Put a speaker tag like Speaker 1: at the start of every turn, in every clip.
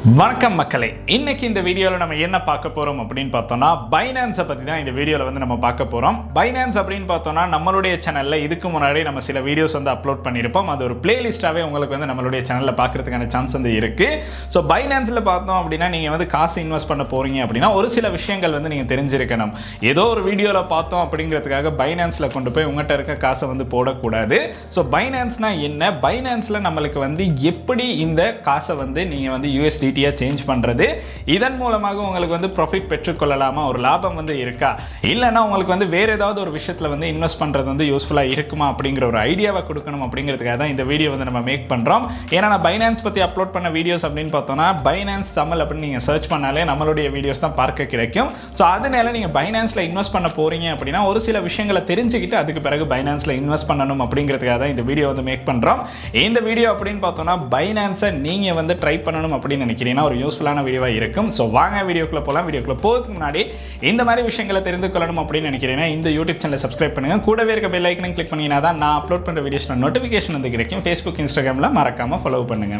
Speaker 1: வணக்கம் மக்களே, இன்னைக்கு இந்த வீடியோவில் நம்ம என்ன பார்க்க போகிறோம் அப்படின்னு பார்த்தோம்னா பைனான்ஸை பற்றி தான் இந்த வீடியோவில் வந்து நம்ம பார்க்க போகிறோம். பைனான்ஸ் அப்படின்னு பார்த்தோம்னா நம்மளுடைய சேனலில் இதுக்கு முன்னாடி நம்ம சில வீடியோஸ் வந்து அப்லோட் பண்ணியிருப்போம். அது ஒரு பிளேலிஸ்ட்டாகவே உங்களுக்கு வந்து நம்மளுடைய சேனலில் பார்க்குறதுக்கான சான்ஸ் வந்து இருக்குது. ஸோ பைனான்ஸில் பார்த்தோம் அப்படின்னா நீங்கள் வந்து காசு இன்வெஸ்ட் பண்ண போகிறீங்க அப்படின்னா ஒரு சில விஷயங்கள் வந்து நீங்கள் தெரிஞ்சிருக்கணும். ஏதோ ஒரு வீடியோவில் பார்த்தோம் அப்படிங்கிறதுக்காக பைனான்ஸில் கொண்டு போய் உங்கள்கிட்ட இருக்க காசை வந்து போடக்கூடாது. ஸோ பைனான்ஸ்னால் என்ன, பைனான்ஸில் நம்மளுக்கு வந்து எப்படி இந்த காசை வந்து நீங்கள் வந்து USDT சேஞ்ச் பண்றது, இதன் மூலமாக உங்களுக்கு வந்து ப்ராஃபிட் பெற்றுக்கொள்ளலாமா, ஒரு லாபம் வந்து இருக்கா, இல்லைன்னா உங்களுக்கு வந்து வேற ஏதாவது ஒரு விஷயத்துல வந்து இன்வெஸ்ட் பண்றது வந்து யூஸ்ஃபுல்லா இருக்குமா அப்படிங்கிற ஒரு ஐடியாவை கொடுக்கணும் அப்படிங்கிறதுக்காக தான் இந்த வீடியோ வந்து நம்ம மேக் பண்றோம். ஏன்னா நான் பைனான்ஸ் பத்தி அப்லோட் பண்ண வீடியோஸ் அப்படின்னு பார்த்தோம்னா பைனான்ஸ் தமிழ் அப்படின்னு நீங்க சர்ச் பண்ணாலே நம்மளுடைய வீடியோஸ் தான் பார்க்க கிடைக்கும். ஸோ அதனால நீங்க பைனான்ஸ்ல இன்வெஸ்ட் பண்ண போறீங்க அப்படின்னா ஒரு சில விஷயங்களை தெரிஞ்சுக்கிட்டு அதுக்கு பிறகு பைனான்ஸ்ல இன்வெஸ்ட் பண்ணணும் அப்படிங்கிறதுக்காக தான் இந்த வீடியோ வந்து மேக் பண்றோம். இந்த வீடியோ அப்படின்னு பார்த்தோம்னா பைனான்ஸை நீங்க வந்து ட்ரை பண்ணணும் அப்படின்னு நினைக்கிறீங்கன்னா ஒரு யூஸ்ஃபுல்லான வீடியோவா இருக்கும். ஸோ வாங்க வீடியோக்குள்ள போகலாம். வீடியோக்குள்ள போகிறதுக்கு முன்னாடி இந்த மாதிரி விஷயங்களை தெரிந்து கொள்ளணும் அப்படின்னு நினைக்கிறீங்கன்னா இந்த யூடியூப் சேனலை சப்ஸ்கிரைப் பண்ணுங்க. கூடவே இருக்க பெல் ஐக்கனையும் கிளிக் பண்ணீங்கன்னா தான் நான் அப்லோட் பண்ற வீடியோஸ்ல நோட்டிஃபிகேஷன் வந்து கிடைக்கும். ஃபேஸ்புக், இன்ஸ்டாகிராம்ல மறக்காம ஃபாலோ பண்ணுங்க.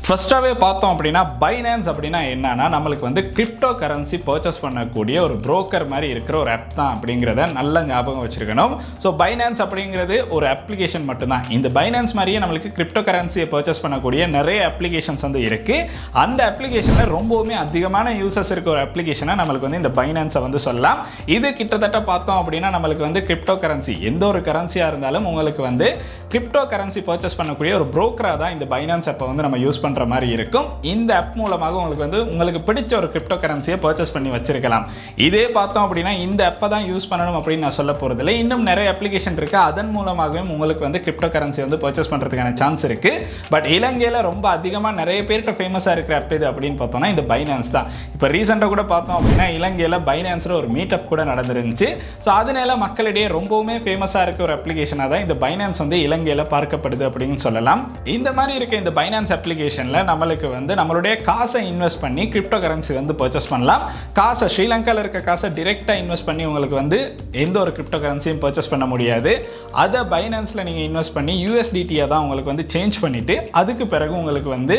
Speaker 1: ஃபர்ஸ்டாகவே பார்த்தோம் அப்படின்னா பைனான்ஸ் அப்படின்னா என்னன்னா நம்மளுக்கு வந்து கிரிப்டோ கரன்சி பர்ச்சேஸ் பண்ணக்கூடிய ஒரு புரோக்கர் மாதிரி இருக்கிற ஒரு ஆப் தான் அப்படிங்கிறத நல்ல ஞாபகம் வச்சிருக்கணும். ஸோ பைனான்ஸ் அப்படிங்கிறது ஒரு அப்ளிகேஷன் மட்டும்தான். இந்த பைனான்ஸ் மாதிரியே நம்மளுக்கு கிரிப்டோ கரன்சியை பர்ச்சேஸ் பண்ணக்கூடிய நிறைய அப்ளிகேஷன்ஸ் வந்து இருக்கு. அந்த அப்ளிகேஷனில் ரொம்பவுமே அதிகமான யூசர்ஸ் இருக்க ஒரு அப்ளிகேஷனை நம்மளுக்கு வந்து இந்த பைனான்ஸை வந்து சொல்லலாம். இது கிட்டத்தட்ட பார்த்தோம் அப்படின்னா நம்மளுக்கு வந்து கிரிப்டோ கரன்சி எந்த ஒரு கரன்சியாக இருந்தாலும் உங்களுக்கு வந்து கிரிப்டோ கரன்சி பர்ச்சேஸ் பண்ணக்கூடிய ஒரு புரோக்கராக தான் இந்த பைனான்ஸ் ஆப்பை வந்து நம்ம யூஸ் பண்ணுற மாதிரி இருக்கும். இந்த ஆப் மூலமாக உங்களுக்கு பிடிச்ச ஒரு கிரிப்டோ கரன்சியை பர்ச்சேஸ் பண்ணி வச்சிருக்கலாம். இதே பார்த்தோம் அப்படின்னா இந்த ஆப்பை தான் யூஸ் பண்ணணும் அப்படின்னு நான் சொல்ல போறதில்லை. இன்னும் நிறைய அப்ளிகேஷன் இருக்கு. அதன் மூலமாகவே உங்களுக்கு வந்து கிரிப்டோ கரன்சி வந்து பர்ச்சேஸ் பண்றதுக்கான சான்ஸ் இருக்கு. பட் இலங்கையில ரொம்ப அதிகமாக நிறைய பேர்கிட்ட ஃபேமஸா இருக்கிற ஆப் இது அப்படின்னு பார்த்தோம்னா இந்த பைனான்ஸ் தான். இப்போ ரீசெண்டாக கூட பார்த்தோம் அப்படின்னா இலங்கையில பைனான்ஸ்ல ஒரு மீட் அப் கூட நடந்துருந்துச்சு. ஸோ அதனால மக்களிடையே ரொம்பவுமே ஃபேமஸா இருக்க ஒரு அப்ளிகேஷனாக தான் இந்த பைனான்ஸ் வந்து இலங்கையில பார்க்கப்படுது அப்படின்னு சொல்லலாம். இந்த மாதிரி இருக்க இந்த பைனான்ஸ் அப்ளிகேஷன்ல நம்மளுக்கு வந்து நம்மளுடைய காசை இன்வெஸ்ட் பண்ணி கிரிப்டோ கரன்சி வந்து பர்ச்சேஸ் பண்ணலாம். காசை ஸ்ரீலங்காவில் இருக்க காசை டிரெக்டாக இன்வெஸ்ட் பண்ணி உங்களுக்கு வந்து எந்த ஒரு கிரிப்டோ கரன்சியும் பர்ச்சேஸ் பண்ண முடியாது. அதை பைனான்ஸில் நீங்கள் இன்வெஸ்ட் பண்ணி USDT-யை தான் உங்களுக்கு வந்து சேஞ்ச் பண்ணிவிட்டு அதுக்கு பிறகு உங்களுக்கு வந்து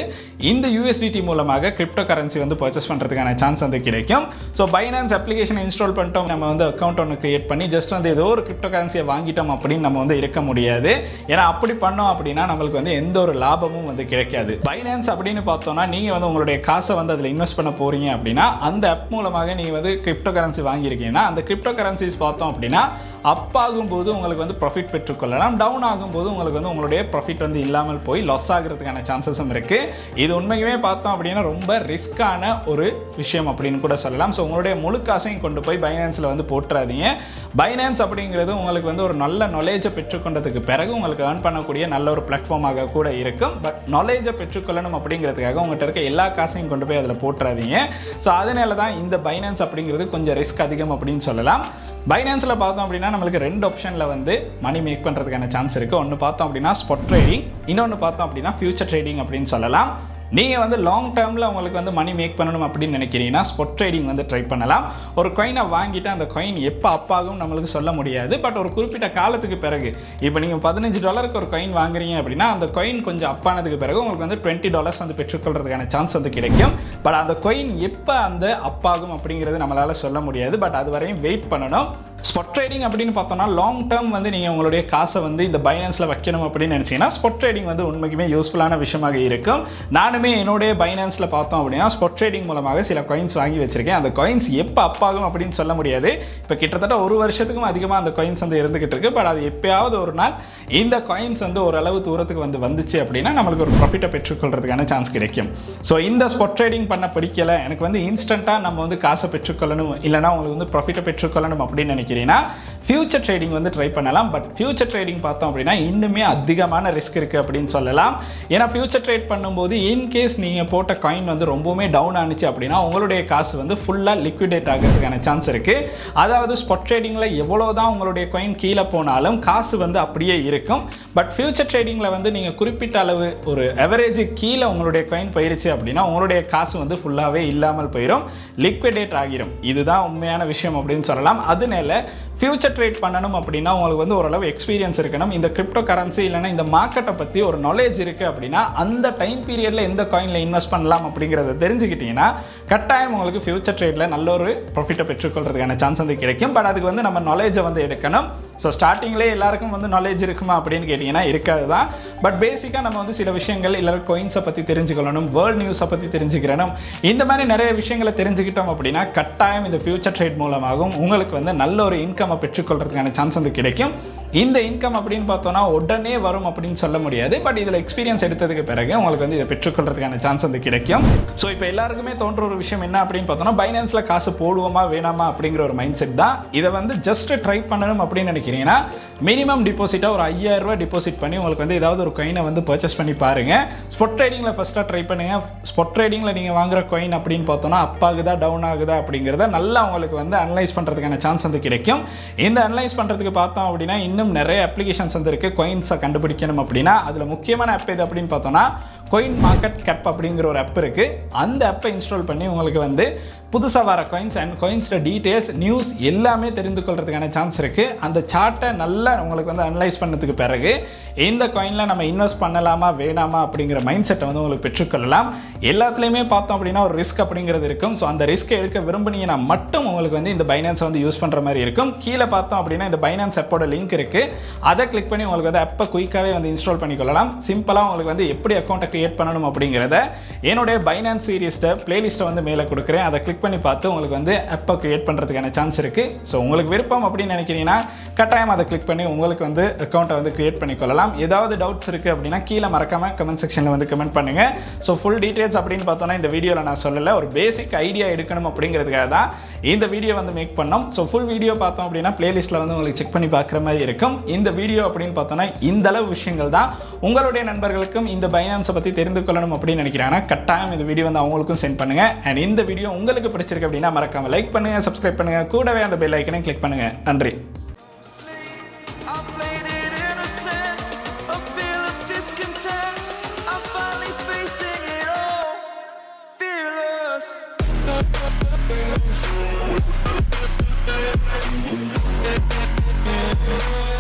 Speaker 1: இந்த USDT மூலமாக கிரிப்டோ கரன்சி வந்து பர்ச்சேஸ் பண்ணுறதுக்கான சான்ஸ் வந்து கிடைக்கும். ஸோ பைனான்ஸ் அப்ளிகேஷனை இன்ஸ்டால் பண்ணிட்டோம், நம்ம வந்து அக்கௌண்ட் ஒன்று கிரியேட் பண்ணி ஜஸ்ட் வந்து ஏதோ ஒரு கிரிப்டோ கரன்சியை வாங்கிட்டோம் அப்படின்னு நம்ம வந்து இருக்க முடியாது. ஏன்னா அப்படி பண்ணோம் அப்படின்னா நம்மளுக்கு வந்து எந்த ஒரு லாபமும் வந்து கிடைக்காது. பைனான்ஸ் அப்படின்னு பார்த்தோம்னா நீங்கள் வந்து உங்களுடைய காசை வந்து அதில் இன்வெஸ்ட் பண்ண போறீங்க அப்படின்னா அந்த ஆப் மூலமாக நீங்கள் வந்து கிரிப்டோ கரன்சி வாங்கியிருக்கீங்கன்னா அந்த கிரிப்டோ கரன்சிஸ் பார்த்தோம் அப்படின்னா அப் ஆகும்போது உங்களுக்கு வந்து ப்ராஃபிட் பெற்றுக்கொள்ளலாம். டவுன் ஆகும்போது உங்களுக்கு வந்து உங்களுடைய ப்ராஃபிட் வந்து இல்லாமல் போய் லாஸ் ஆகிறதுக்கான சான்சஸும் இருக்குது. இது உண்மையுமே பார்த்தோம் அப்படின்னா ரொம்ப ரிஸ்க்கான ஒரு விஷயம் அப்படின்னு கூட சொல்லலாம். ஸோ உங்களுடைய முழு காசையும் கொண்டு போய் பைனான்ஸில் வந்து போட்டுறாதீங்க. பைனான்ஸ் அப்படிங்கிறது உங்களுக்கு வந்து ஒரு நல்ல நாலேஜை பெற்றுக்கொண்டதுக்கு பிறகு உங்களுக்கு ஏர்ன் பண்ணக்கூடிய நல்ல ஒரு பிளாட்ஃபார்மாக கூட இருக்கும். பட் நாலேஜை பெற்றுக்கொள்ளணும் அப்படிங்கிறதுக்காக உங்கள்கிட்ட இருக்க எல்லா காசையும் கொண்டு போய் அதில் போட்டுறாதீங்க. ஸோ அதனால தான் இந்த பைனான்ஸ் அப்படிங்கிறது கொஞ்சம் ரிஸ்க் அதிகம் அப்படின்னு சொல்லலாம். பைனான்ஸில் பார்த்தோம் அப்படின்னா நம்மளுக்கு ரெண்டு ஆப்ஷனில் வந்து மணி மேக் பண்ணுறதுக்கான சான்ஸ் இருக்குது. ஒன்று பார்த்தோம் அப்படின்னா ஸ்பாட் ட்ரேடிங், இன்னொன்று பார்த்தோம் அப்படின்னா ஃபியூச்சர் ட்ரேடிங் அப்படின்னு சொல்லலாம். நீங்கள் வந்து லாங் டேர்மில் உங்களுக்கு வந்து மணி மேக் பண்ணணும் அப்படின்னு நினைக்கிறீங்கன்னா ஸ்பாட் ட்ரேடிங் வந்து ட்ரை பண்ணலாம். ஒரு காயினை வாங்கிட்டு அந்த காயின் எப்போ அப்பாகும் நம்மளுக்கு சொல்ல முடியாது. பட் ஒரு குறிப்பிட்ட காலத்துக்கு பிறகு இப்போ நீங்கள் $15 ஒரு காயின் வாங்குறீங்க அப்படின்னா அந்த காயின் கொஞ்சம் அப்பானதுக்கு பிறகு உங்களுக்கு வந்து $20 வந்து பெற்றுக்கொள்றதுக்கான சான்ஸ் வந்து கிடைக்கும். பட் அந்த காயின் எப்போ அந்த அப்பாகும் அப்படிங்கிறது நம்மளால் சொல்ல முடியாது. பட் அது வரையும் வெயிட் பண்ணணும். ஸ்பாட் ட்ரேடிங் அப்படின்னு பார்த்தோம்னா லாங் டேர்ம் வந்து நீங்கள் உங்களுடைய காசை வந்து இந்த பைனான்ஸில் வைக்கணும் அப்படின்னு நினச்சிங்கன்னா ஸ்பாட் ட்ரேடிங் வந்து உண்மைக்குமே யூஸ்ஃபுல்லான விஷயமாக இருக்கும். நானுமே என்னுடைய பைனான்ஸில் பார்த்தோம் அப்படின்னா ஸ்பாட் ட்ரேடிங் மூலமாக சில காயின்ஸ் வாங்கி வச்சிருக்கேன். அந்த காயின்ஸ் எப்போ அப்பாகும் அப்படின்னு சொல்ல முடியாது. இப்போ கிட்டத்தட்ட ஒரு வருஷத்துக்கும் அதிகமாக அந்த காயின்ஸ் வந்து இருந்துகிட்டு இருக்கு. பட் அது எப்பயாவது ஒரு நாள் இந்த காயின்ஸ் வந்து ஓரளவு தூரத்துக்கு வந்துச்சு அப்படின்னா நம்மளுக்கு ஒரு ப்ராஃபிட்டை பெற்றுக்கொள்றதுக்கான சான்ஸ் கிடைக்கும். ஸோ இந்த ஸ்பாட் ட்ரேடிங் பண்ண பிடிக்கல, எனக்கு வந்து இன்ஸ்டண்ட்டாக நம்ம வந்து காசை பெற்றுக்கொள்ளணும், இல்லைனா உங்களுக்கு வந்து ப்ராஃபிட்டை பெற்றுக்கொள்ளணும் அப்படின்னு நினைக்கிறீங்கன்னா ஃபியூச்சர் ட்ரேடிங் வந்து ட்ரை பண்ணலாம். பட் ஃபியூச்சர் ட்ரேடிங் பார்த்தோம் அப்படின்னா இன்னுமே அதிகமான ரிஸ்க் இருக்குது அப்படின்னு சொல்லலாம். ஏன்னா ஃபியூச்சர் ட்ரேட் பண்ணும்போது இன் இன்கேஸ் நீங்கள் போட்ட காயின் வந்து ரொம்பவுமே டவுன் ஆனிச்சு அப்படின்னா உங்களுடைய காசு வந்து ஃபுல்லாக லிக்விடேட் ஆகிறதுக்கான சான்ஸ் இருக்குது. அதாவது ஸ்பாட் ட்ரேடிங்கில் எவ்வளோ தான் உங்களுடைய காயின் கீழே போனாலும் காசு வந்து அப்படியே இருக்கும். பட் ஃபியூச்சர் ட்ரேடிங்கில் வந்து நீங்கள் குறிப்பிட்ட அளவு ஒரு அவரேஜ் கீழே உங்களுடைய காயின் போயிருச்சு அப்படின்னா உங்களுடைய காசு வந்து ஃபுல்லாகவே இல்லாமல் போயிடும், லிக்விடேட் ஆகிரும். இதுதான் உண்மையான விஷயம் அப்படின்னு சொல்லலாம். அதனால ஃபியூச்சர் ட்ரேட் பண்ணணும் அப்படின்னா உங்களுக்கு வந்து ஓரளவு எக்ஸ்பீரியன்ஸ் இருக்கணும். இந்த கிரிப்டோ கரன்சி இல்லைன்னா இந்த மார்க்கெட்டை பற்றி ஒரு நாலேஜ் இருக்குது அப்படின்னா அந்த டைம் பீரியடில் எந்த காயினில் இன்வெஸ்ட் பண்ணலாம் அப்படிங்கிறத தெரிஞ்சுக்கிட்டீங்கன்னா கட்டாயம் உங்களுக்கு ஃபியூச்சர் ட்ரேடில் நல்ல ஒரு ப்ராஃபிட்டை பெற்றுக்கொள்றதுக்கான சான்ஸ் வந்து கிடைக்கும். பட் அதுக்கு வந்து நம்ம நாலேஜை வந்து எடுக்கணும். ஸோ ஸ்டார்டிங்லேயே எல்லாருக்கும் வந்து நாலேஜ் இருக்குமா அப்படின்னு கேட்டிங்கன்னா இருக்காது தான். பட் பேசிக்காக நம்ம வந்து சில விஷயங்கள் இல்லை காயின்ஸை பற்றி தெரிஞ்சுக்கொள்ளணும், வேர்ல்டு நியூஸை பற்றி தெரிஞ்சுக்கிறணும். இந்த மாதிரி நிறைய விஷயங்களை தெரிஞ்சுக்கிட்டோம் அப்படின்னா கட்டாயம் இந்த ஃபியூச்சர் ட்ரேட் மூலமாகவும் உங்களுக்கு வந்து நல்ல ஒரு இன்கம்மை பெற்றுக்கொள்றதுக்கான சான்ஸ் வந்து கிடைக்கும். இந்த இன்கம் அப்படின்னு பார்த்தோன்னா உடனே வரும் அப்படின்னு சொல்ல முடியாது. பட் இதில் எக்ஸ்பீரியன்ஸ் எடுத்ததுக்கு பிறகு உங்களுக்கு வந்து இதை பெற்றுக்கொள்றதுக்கான சான்ஸ் வந்து கிடைக்கும். ஸோ இப்போ எல்லாருக்குமே தோன்ற ஒரு விஷயம் என்ன அப்படின்னு பார்த்தோன்னா பைனான்ஸில் காசு போடுவோமா வேணாமா அப்படிங்கிற ஒரு மைண்ட் செட் தான். இதை வந்து ஜஸ்ட் ட்ரை பண்ணணும் அப்படின்னு நினைக்கிறீங்கன்னா மினிமம் டிபாசிட்டாக ஒரு 5000 ரூபா டிபாசிட் பண்ணி உங்களுக்கு வந்து ஏதாவது ஒரு காயினை வந்து பர்ச்சேஸ் பண்ணி பாருங்கள். ஸ்பாட் ட்ரேடிங்கில் ஃபஸ்ட்டாக ட்ரை பண்ணுங்கள். ஸ்பாட் ட்ரேடிங்கில் நீங்கள் வாங்குற காயின் அப்படின்னு பார்த்தோன்னா அப் ஆகுதா டவுன் ஆகுதா அப்படிங்கிறத நல்லா உங்களுக்கு வந்து அனலைஸ் பண்ணுறதுக்கான சான்ஸ் வந்து கிடைக்கும். இந்த அனலைஸ் பண்ணுறதுக்கு பார்த்தோம் அப்படின்னா இன்னும் நிறைய அப்ளிகேஷன்ஸ் வந்து இருக்குது. காயின்ஸை கண்டுபிடிக்கணும் அப்படின்னா அதில் முக்கியமான ஆப் எது அப்படின்னு பார்த்தோன்னா காயின் மார்க்கெட் கேப் அப்படிங்கிற ஒரு ஆப் இருக்குது. அந்த ஆப்பை இன்ஸ்டால் பண்ணி உங்களுக்கு வந்து புதுசாக வர காயின்ஸ் அண்ட் காயின்ஸோட டீட்டெயில்ஸ் நியூஸ் எல்லாமே தெரிந்து கொள்றதுக்கான சான்ஸ் இருக்குது. அந்த சார்ட்டை நல்லா உங்களுக்கு வந்து அனலைஸ் பண்ணதுக்கு பிறகு இந்த காயினில் நம்ம இன்வெஸ்ட் பண்ணலாமா வேணாமா அப்படிங்கிற மைண்ட் செட்டை வந்து உங்களுக்கு பெற்றுக்கொள்ளலாம். எல்லாத்துலேயுமே பார்த்தோம் அப்படின்னா ஒரு ரிஸ்க் அப்படிங்கிறது இருக்கும். ஸோ அந்த ரிஸ்க்கை எடுக்க விரும்புனீங்கன்னா மட்டும் உங்களுக்கு வந்து இந்த பைனான்ஸை வந்து யூஸ் பண்ணுற மாதிரி இருக்கும். கீழே பார்த்தோம் அப்படின்னா இந்த பைனான்ஸ் ஆப்போட லிங்க் இருக்குது. அதை கிளிக் பண்ணி உங்களுக்கு வந்து ஆப்பை குயிக்காகவே வந்து இன்ஸ்டால் பண்ணிக்கொள்ளலாம். சிம்பிளாக உங்களுக்கு வந்து எப்படி அக்கௌண்ட்டை கிரியேட் பண்ணணும் அப்படிங்கிறத என்னுடைய பைனான்ஸ் சீரிஸ்ட்டை பிளேலிஸ்ட்டை வந்து மேலே கொடுக்குறேன். அதை கிளிக் பண்ணி பார்த்து உங்களுக்கு வந்து ஆப்பை கிரியேட் பண்ணுறதுக்கான சான்ஸ் இருக்குது. ஸோ உங்களுக்கு விருப்பம் அப்படின்னு நினைக்கிறீங்கன்னா கட்டாயம் அதை கிளிக் பண்ணி உங்களுக்கு வந்து அக்கௌண்ட்டை வந்து கிரியேட் பண்ணிக்கொள்ளலாம். ஏதாவது டவுட்ஸ் இருக்குது அப்படின்னா கீழே மறக்காமல் கமெண்ட் செக்ஷனில் வந்து கமெண்ட் பண்ணுங்கள். ஸோ ஃபுல் டீட்டெயில்ஸ் அப்படின்னு பார்த்தோன்னா இந்த வீடியோவில் நான் சொல்லலை, ஒரு பேசிக் ஐடியா எடுக்கணும் அப்படிங்கிறதுக்காக தான் இந்த வீடியோ வந்து மேக் பண்ணோம். ஸோ ஃபுல் வீடியோ பார்த்தோம் அப்படின்னா பிளேலிஸ்ட்டில் வந்து உங்களுக்கு செக் பண்ணி பார்க்குற மாதிரி இருக்கும். இந்த வீடியோ அப்படின்னு பார்த்தோன்னா இந்த அளவு விஷயங்கள் தான் உங்களுடைய நண்பர்களுக்கும் இந்த பைனான்ஸை பற்றி தெரிந்து கொள்ளணும் அப்படின்னு நினைக்கிறாங்கன்னா கட்டாயம் இந்த வீடியோ வந்து அவங்களுக்கும் சென்ட் பண்ணுங்கள். அண்ட் இந்த வீடியோ உங்களுக்கு பிடிச்சிருக்கு அப்படின்னா மறக்காமல் லைக் பண்ணுங்கள், சப்ஸ்கிரைப் பண்ணுங்கள், கூடவே அந்த பெல் ஐக்கனை கிளிக் பண்ணுங்கள். நன்றி.
Speaker 2: We'll be right back.